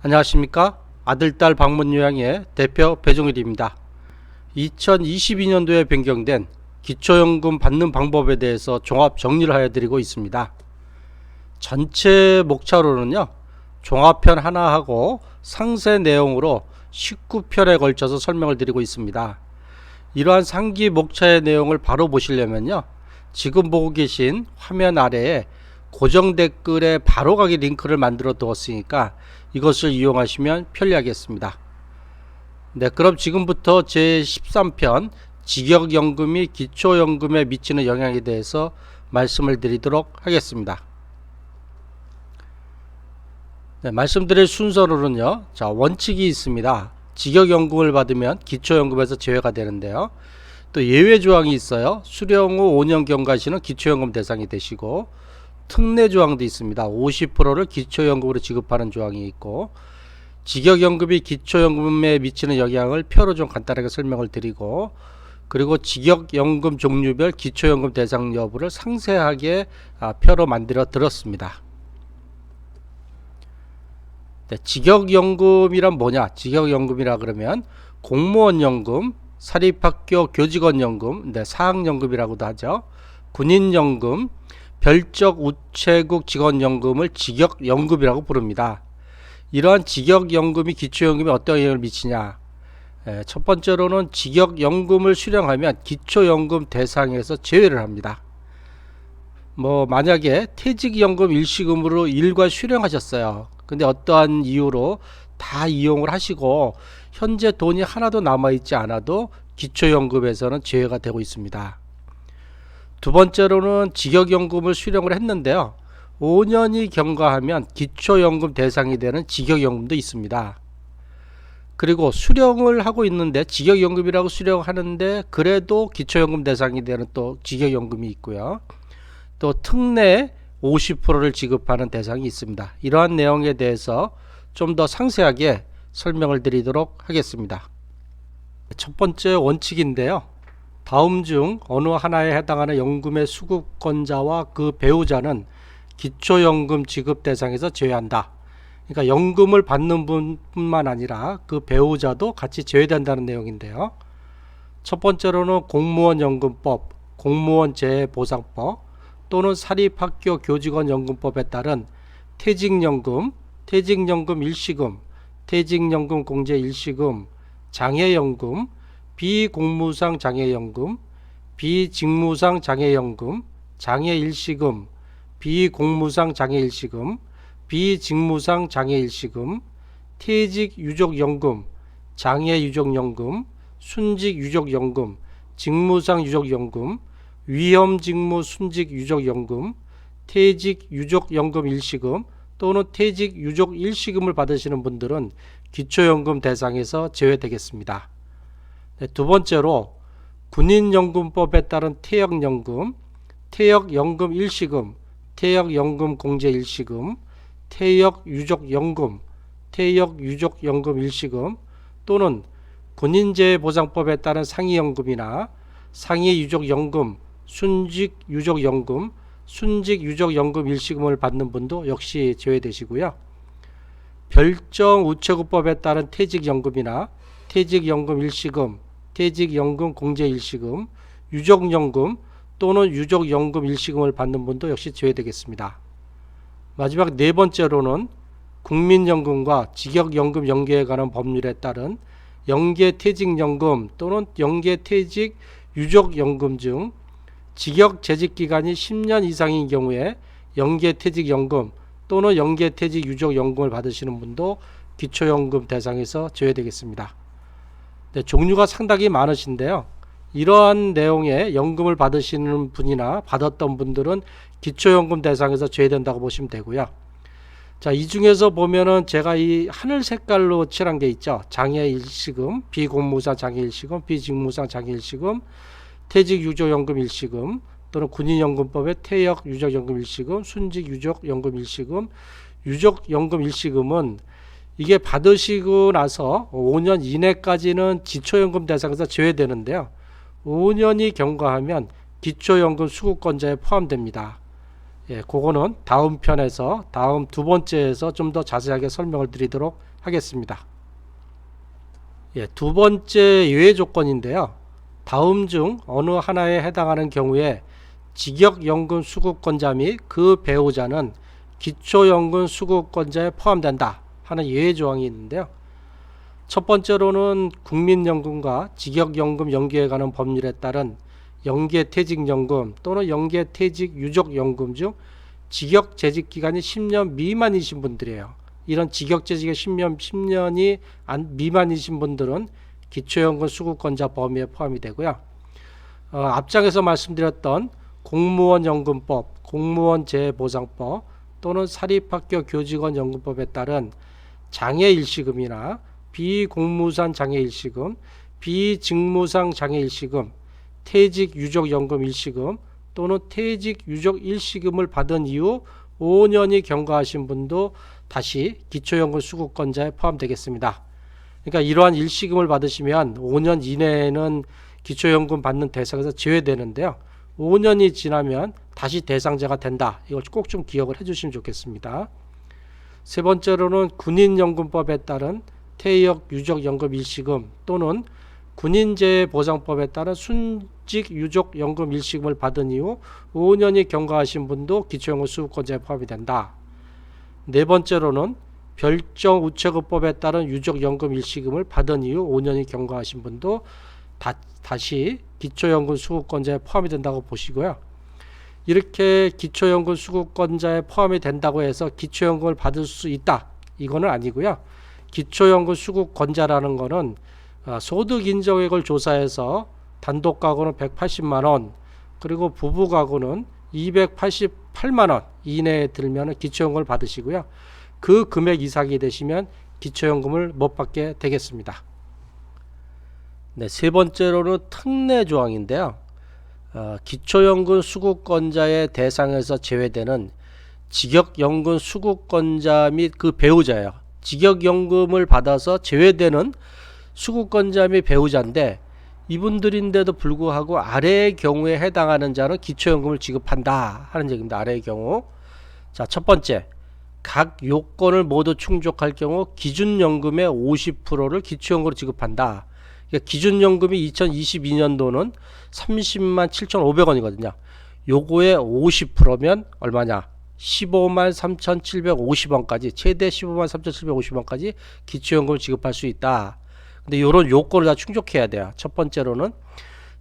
안녕하십니까? 아들딸 방문 요양의 대표 배종일입니다. 2022년도에 변경된 기초연금 받는 방법에 대해서 종합 정리를 하여 드리고 있습니다. 전체 목차로는요, 종합편 하나 하고 상세 내용으로 19편에 걸쳐서 설명을 드리고 있습니다. 이러한 상기 목차의 내용을 바로 보시려면요, 지금 보고 계신 화면 아래에 고정 댓글에 바로 가기 링크를 만들어 두었으니까 이것을 이용하시면 편리하겠습니다. 네, 그럼 지금부터 제13편 직역연금이 기초연금에 미치는 영향에 대해서 말씀을 드리도록 하겠습니다. 네, 말씀드릴 순서로는요, 자, 원칙이 있습니다. 직역연금을 받으면 기초연금에서 제외가 되는데요, 또 예외 조항이 있어요. 수령 후 5년 경과시는 기초연금 대상이 되시고, 특례 조항도 있습니다. 50%를 기초연금으로 지급하는 조항이 있고, 직역연금이 기초연금에 미치는 영향을 표로 좀 간단하게 설명을 드리고, 그리고 직역연금 종류별 기초연금 대상 여부를 상세하게 표로 만들어 드렸습니다. 네, 직역연금이란 뭐냐? 직역연금이라 그러면 공무원연금, 사립학교 교직원연금, 네, 사학연금이라고도 하죠. 군인연금, 별적 우체국 직원연금을 직역연금이라고 부릅니다. 이러한 직역연금이 기초연금에 어떤 영향을 미치냐? 첫 번째로는 직역연금을 수령하면 기초연금 대상에서 제외를 합니다. 만약에 퇴직연금 일시금으로 일괄 수령하셨어요. 근데 어떠한 이유로 다 이용을 하시고 현재 돈이 하나도 남아있지 않아도 기초연금에서는 제외가 되고 있습니다. 두 번째로는 직역연금을 수령을 했는데요, 5년이 경과하면 기초연금 대상이 되는 직역연금도 있습니다. 그리고 수령을 하고 있는데 직역연금이라고 수령하는데 그래도 기초연금 대상이 되는 또 직역연금이 있고요, 또 특례 50%를 지급하는 대상이 있습니다. 이러한 내용에 대해서 좀 더 상세하게 설명을 드리도록 하겠습니다. 첫 번째 원칙인데요, 다음 중 어느 하나에 해당하는 연금의 수급권자와 그 배우자는 기초연금 지급 대상에서 제외한다. 그러니까 연금을 받는 분뿐만 아니라 그 배우자도 같이 제외된다는 내용인데요, 첫 번째로는 공무원연금법, 공무원재해보상법 또는 사립학교 교직원연금법에 따른 퇴직연금, 퇴직연금 일시금, 퇴직연금 공제 일시금, 장애연금, 비공무상 장애연금, 비직무상 장애연금, 장애일시금, 비공무상 장애일시금, 비직무상 장애일시금, 퇴직유족연금, 장애유족연금, 순직유족연금, 직무상유족연금, 위험직무 순직유족연금, 퇴직유족연금 일시금 또는 퇴직유족 일시금을 받으시는 분들은 기초연금 대상에서 제외되겠습니다. 네, 두 번째로 군인연금법에 따른 퇴역연금, 퇴역연금 일시금, 퇴역연금 공제 일시금, 퇴역유족연금, 퇴역유족연금 일시금 또는 군인재해보상법에 따른 상위연금이나 상위유족연금, 순직유족연금, 순직유족연금 일시금을 받는 분도 역시 제외되시고요, 별정 우체국법에 따른 퇴직연금이나 퇴직연금 일시금, 퇴직연금 공제 일시금, 유족연금 또는 유족연금 일시금을 받는 분도 역시 제외되겠습니다. 마지막 네 번째로는 국민연금과 직역연금 연계에 관한 법률에 따른 연계퇴직연금 또는 연계퇴직 유족연금 중 직역재직기간이 10년 이상인 경우에 연계퇴직연금 또는 연계퇴직 유족연금을 받으시는 분도 기초연금 대상에서 제외되겠습니다. 네, 종류가 상당히 많으신데요, 이러한 내용의 연금을 받으시는 분이나 받았던 분들은 기초연금 대상에서 제외된다고 보시면 되고요. 자, 이 중에서 보면은 제가 이 하늘 색깔로 칠한 게 있죠. 장애일시금, 비공무상 장애일시금, 비직무상 장애일시금, 퇴직유족연금 일시금 또는 군인연금법의 퇴역유족연금 일시금, 순직유족연금 일시금, 유족연금 일시금은 이게 받으시고 나서 5년 이내까지는 기초연금 대상에서 제외되는데요, 5년이 경과하면 기초연금 수급권자에 포함됩니다. 그거는 다음 편에서 다음 두 번째에서 좀 더 자세하게 설명을 드리도록 하겠습니다. 두 번째 예외 조건인데요. 다음 중 어느 하나에 해당하는 경우에 직역연금 수급권자 및 그 배우자는 기초연금 수급권자에 포함된다 하는 예외 조항이 있는데요. 첫 번째로는 국민연금과 직역연금 연계에 관한 법률에 따른 연계퇴직연금 또는 연계퇴직유족연금 중 직역재직기간이 10년 미만이신 분들이에요. 이런 직역재직이 10년이 미만이신 분들은 기초연금 수급권자 범위에 포함이 되고요. 앞장에서 말씀드렸던 공무원연금법, 공무원재해보상법 또는 사립학교 교직원 연금법에 따른 장애일시금이나 비공무산 장애일시금, 비직무상 장애일시금, 퇴직유족연금 일시금 또는 퇴직유족일시금을 받은 이후 5년이 경과하신 분도 다시 기초연금 수급권자에 포함되겠습니다. 그러니까 이러한 일시금을 받으시면 5년 이내에는 기초연금 받는 대상에서 제외되는데요. 5년이 지나면 다시 대상자가 된다. 이걸 꼭 좀 기억을 해주시면 좋겠습니다. 세 번째로는 군인연금법에 따른 퇴역유족연금 일시금 또는 군인재해보상법에 따른 순직유족연금 일시금을 받은 이후 5년이 경과하신 분도 기초연금 수급권자에 포함이 된다. 네 번째로는 별정우체국법에 따른 유족연금 일시금을 받은 이후 5년이 경과하신 분도 다시 기초연금 수급권자에 포함이 된다고 보시고요. 이렇게 기초연금 수급권자에 포함이 된다고 해서 기초연금을 받을 수 있다, 이거는 아니고요. 기초연금 수급권자라는 거는 소득인정액을 조사해서 단독가구는 180만원, 그리고 부부가구는 288만원 이내에 들면 기초연금을 받으시고요. 그 금액 이상이 되시면 기초연금을 못 받게 되겠습니다. 세 번째로는 특례 조항인데요. 기초연금 수급권자의 대상에서 제외되는 직역연금 수급권자 및 그 배우자예요. 직역연금을 받아서 제외되는 수급권자 및 배우자인데 이분들인데도 불구하고 아래의 경우에 해당하는 자는 기초연금을 지급한다 하는 얘기입니다. 아래의 경우. 자, 첫 번째, 각 요건을 모두 충족할 경우 기준연금의 50%를 기초연금으로 지급한다. 그러니까 기준연금이 2022년도는 30만 7,500원이거든요. 요거의 50%면 얼마냐? 15만 3,750원까지, 최대 15만 3,750원까지 기초연금을 지급할 수 있다. 근데 이런 요건을 다 충족해야 돼요. 첫 번째로는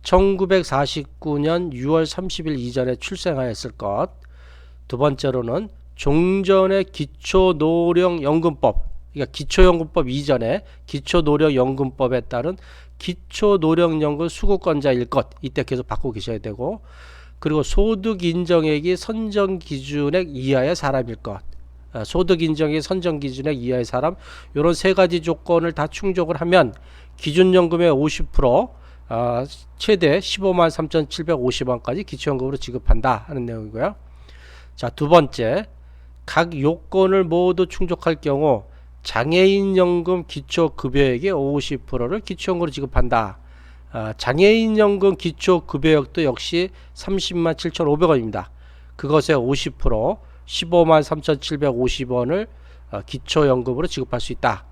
1949년 6월 30일 이전에 출생하였을 것. 두 번째로는 종전의 기초노령연금법, 그러니까 기초연금법 이전에 기초노령연금법에 따른 기초노령연금 수급권자일 것. 이때 계속 받고 계셔야 되고, 그리고 소득인정액이 선정기준액 이하의 사람일 것. 소득인정액 선정기준액 이하의 사람, 이런 세 가지 조건을 다 충족을 하면 기준연금의 50%, 최대 15만 3,750원까지 기초연금으로 지급한다 하는 내용이고요. 자, 두 번째, 각 요건을 모두 충족할 경우 장애인연금 기초급여액의 50%를 기초연금으로 지급한다. 장애인연금 기초급여액도 역시 30만 7,500원입니다. 그것의 50%, 15만 3,750원을 기초연금으로 지급할 수 있다.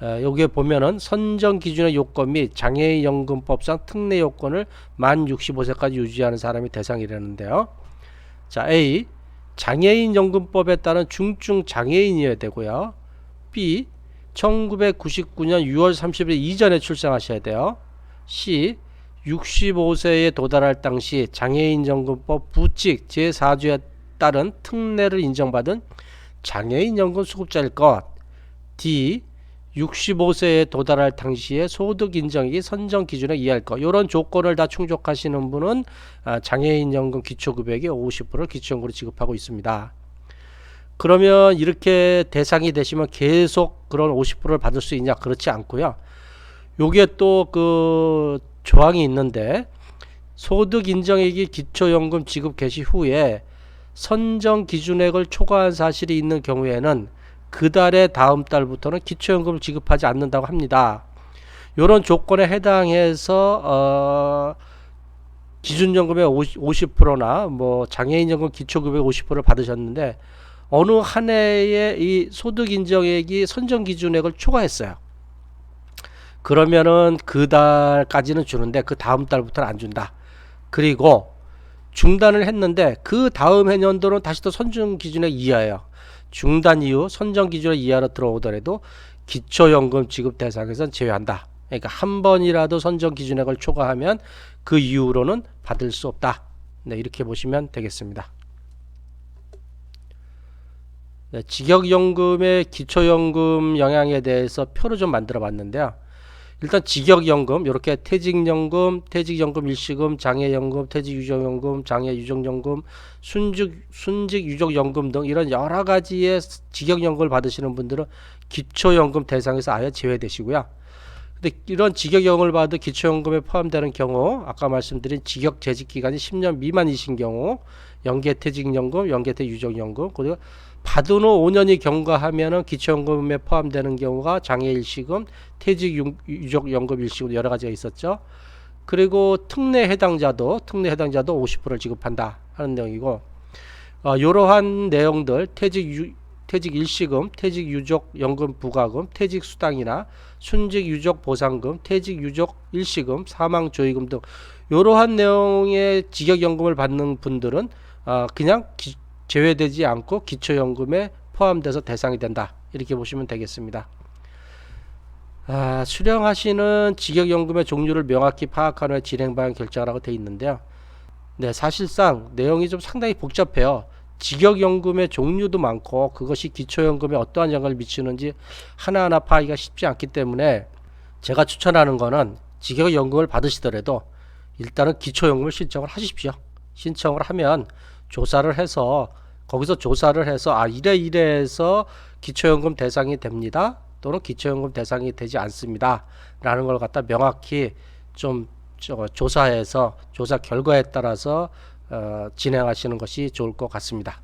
여기에 보면은 선정 기준의 요건 및 장애인연금법상 특례 요건을 만 65세까지 유지하는 사람이 대상이라는데요. 자, A, 장애인연금법에 따른 중증 장애인이어야 되고요. B, 1999년 6월 30일 이전에 출생하셔야 돼요. C, 65세에 도달할 당시 장애인연금법 부칙 제4조에 따른 특례를 인정받은 장애인연금 수급자일 것. D, 65세에 도달할 당시에 소득인정액이 선정 기준에 이해할 것. 이런 조건을 다 충족하시는 분은 장애인연금 기초급여액의 50%를 기초연금으로 지급하고 있습니다. 그러면 이렇게 대상이 되시면 계속 그런 50%를 받을 수 있냐? 그렇지 않고요. 요게 또 그 조항이 있는데, 소득인정액이 기초연금 지급 개시 후에 선정 기준액을 초과한 사실이 있는 경우에는 그 달의 다음 달부터는 기초연금을 지급하지 않는다고 합니다. 이런 조건에 해당해서 기준연금의 50%나 뭐 장애인연금 기초급여 50%를 받으셨는데 어느 한 해에 이 소득 인정액이 선정 기준액을 초과했어요. 그러면은 그 달까지는 주는데 그 다음 달부터는 안 준다. 그리고 중단을 했는데 그 다음 해년도는 다시 또 선정 기준액 이하예요. 중단 이후 선정 기준액 이하로 들어오더라도 기초연금 지급 대상에선 제외한다. 그러니까 한 번이라도 선정 기준액을 초과하면 그 이후로는 받을 수 없다. 네, 이렇게 보시면 되겠습니다. 네, 직역연금의 기초연금 영향에 대해서 표를 좀 만들어 봤는데요. 일단 직역연금, 이렇게 퇴직연금, 퇴직연금 일시금, 장애연금, 퇴직유족연금, 장애유족연금, 순직유족연금 등 이런 여러 가지의 직역연금을 받으시는 분들은 기초연금 대상에서 아예 제외되시고요. 근데 이런 직역연금을 받아 기초연금에 포함되는 경우, 아까 말씀드린 직역 재직 기간이 10년 미만이신 경우, 연계퇴직연금, 연계퇴유족연금, 그리고 받은 후 5년이 경과하면은 기초연금에 포함되는 경우가 장애일시금, 퇴직유족연금 일시금 여러 가지가 있었죠. 그리고 특례 해당자도 50%를 지급한다 하는 내용이고, 이러한 내용들 퇴직 일시금, 퇴직 유족 연금 부과금, 퇴직 수당이나 순직 유족 보상금, 퇴직 유족 일시금, 사망 조의금 등 이러한 내용의 직역연금을 받는 분들은 그냥 제외되지 않고 기초연금에 포함돼서 대상이 된다. 이렇게 보시면 되겠습니다. 수령하시는 직역연금의 종류를 명확히 파악한 후에 진행 방향 결정하라고 되어 있는데요. 네, 사실상 내용이 좀 상당히 복잡해요. 직역연금의 종류도 많고 그것이 기초연금에 어떠한 영향을 미치는지 하나하나 파악하기가 쉽지 않기 때문에 제가 추천하는 거는 직역연금을 받으시더라도 일단은 기초연금을 신청을 하십시오. 신청을 하면 조사를 해서 거기서 조사를 해서 이래서 기초연금 대상이 됩니다. 또는 기초연금 대상이 되지 않습니다. 라는 걸 갖다 명확히 좀 조사해서 조사 결과에 따라서 진행하시는 것이 좋을 것 같습니다.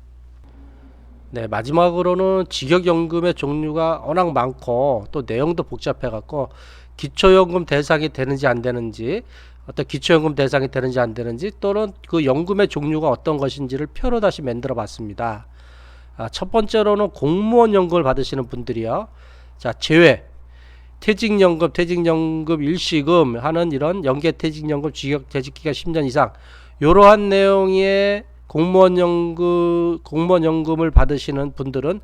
네, 마지막으로는 직역연금의 종류가 워낙 많고 또 내용도 복잡해 갖고 기초연금 대상이 되는지 안 되는지, 어떤 기초연금 대상이 되는지 안 되는지, 또는 그 연금의 종류가 어떤 것인지를 표로 다시 만들어 봤습니다. 첫 번째로는 공무원 연금을 받으시는 분들이요. 자, 제외 퇴직연금 일시금 하는 이런 연계퇴직연금 직역 재직기간 10년 이상 이러한 내용의 공무원연금을 받으시는 분들은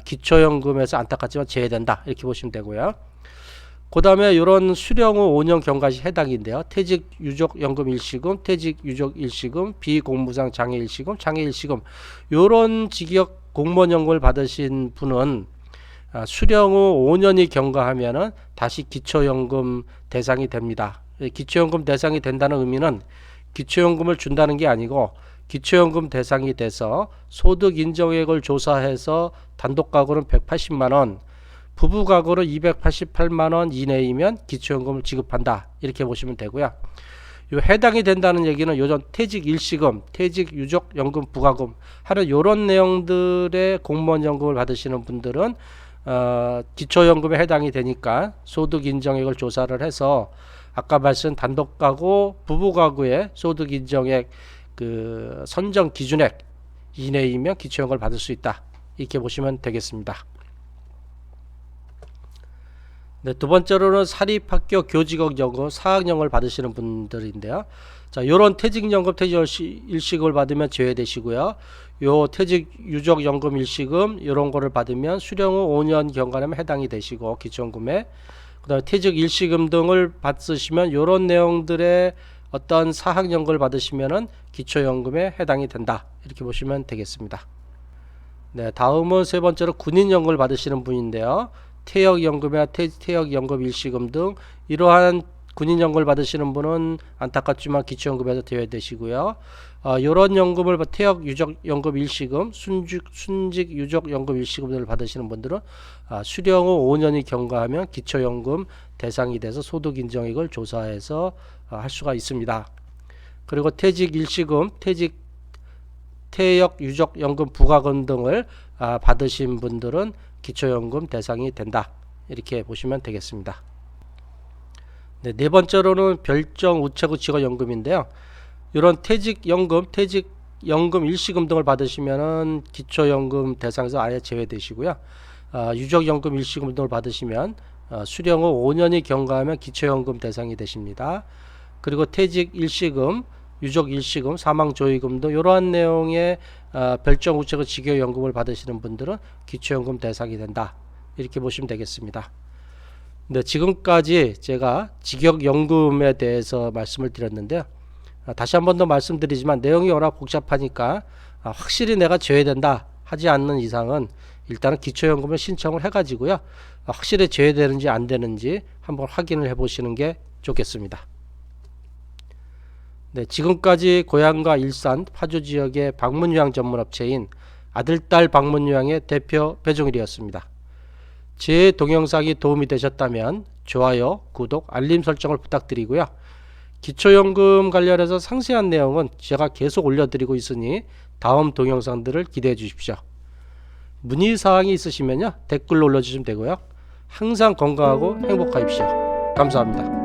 기초연금에서 안타깝지만 제외된다. 이렇게 보시면 되고요. 그 다음에 이런 수령 후 5년 경과시 해당인데요. 퇴직유족연금 일시금, 퇴직유족 일시금, 비공무상 장애 일시금, 장애 일시금 이런 직역 공무원연금을 받으신 분은 수령 후 5년이 경과하면은 다시 기초연금 대상이 됩니다. 기초연금 대상이 된다는 의미는 기초연금을 준다는 게 아니고 기초연금 대상이 돼서 소득 인정액을 조사해서 단독가구는 180만원, 부부가구는 288만원 이내이면 기초연금을 지급한다. 이렇게 보시면 되고요. 요 해당이 된다는 얘기는 요전 퇴직 일시금, 퇴직 유족 연금 부과금 하는 요런 내용들의 공무원 연금을 받으시는 분들은 기초연금에 해당이 되니까 소득 인정액을 조사를 해서 아까 말씀 단독가구, 부부가구의 소득 인정액 그 선정 기준액 이내이면 기초연금을 받을 수 있다. 이렇게 보시면 되겠습니다. 네, 두 번째로는 사립학교 교직원연금, 사학연금을 받으시는 분들인데요. 자, 요런 퇴직연금, 퇴직일시금을 받으면 제외되시고요. 요 퇴직유족연금 일시금 이런 거를 받으면 수령 후 5년 경과라면 해당이 되시고 기초연금에, 그 다음에 퇴직일시금 등을 받으시면 요런 내용들의 어떤 사학연금을 받으시면은 기초연금에 해당이 된다. 이렇게 보시면 되겠습니다. 네, 다음은 세 번째로 군인연금을 받으시는 분인데요. 퇴역연금이나 퇴역연금 일시금 등 이러한 군인연금을 받으시는 분은 안타깝지만 기초연금에서 제외되시고요. 이런 연금을 퇴역유족연금 일시금, 순직유족연금 일시금 등을 받으시는 분들은 수령 후 5년이 경과하면 기초연금 대상이 돼서 소득인정액을 조사해서 할 수가 있습니다. 그리고 퇴직일시금, 퇴역유족연금 부과금 등을 받으신 분들은 기초연금 대상이 된다. 이렇게 보시면 되겠습니다. 네, 네 번째로는 별정 우체국 직원연금인데요. 이런 퇴직연금 일시금 등을 받으시면은 기초연금 대상에서 아예 제외되시고요. 유족연금 일시금 등을 받으시면 수령 후 5년이 경과하면 기초연금 대상이 되십니다. 그리고 퇴직 일시금, 유족 일시금, 사망조의금 등 이러한 내용의 별정 우체국 직역연금을 받으시는 분들은 기초연금 대상이 된다. 이렇게 보시면 되겠습니다. 네, 지금까지 제가 직역연금에 대해서 말씀을 드렸는데요. 다시 한 번 더 말씀드리지만 내용이 워낙 복잡하니까 확실히 내가 제외된다 하지 않는 이상은 일단은 기초연금을 신청을 해가지고요. 확실히 제외되는지 안 되는지 한번 확인을 해보시는 게 좋겠습니다. 네, 지금까지 고향과 일산, 파주 지역의 방문요양 전문업체인 아들딸 방문요양의 대표 배종일이었습니다. 제 동영상이 도움이 되셨다면 좋아요, 구독, 알림 설정을 부탁드리고요. 기초연금 관련해서 상세한 내용은 제가 계속 올려드리고 있으니 다음 동영상들을 기대해 주십시오. 문의사항이 있으시면요 댓글로 올려주시면 되고요. 항상 건강하고 행복하십시오. 감사합니다.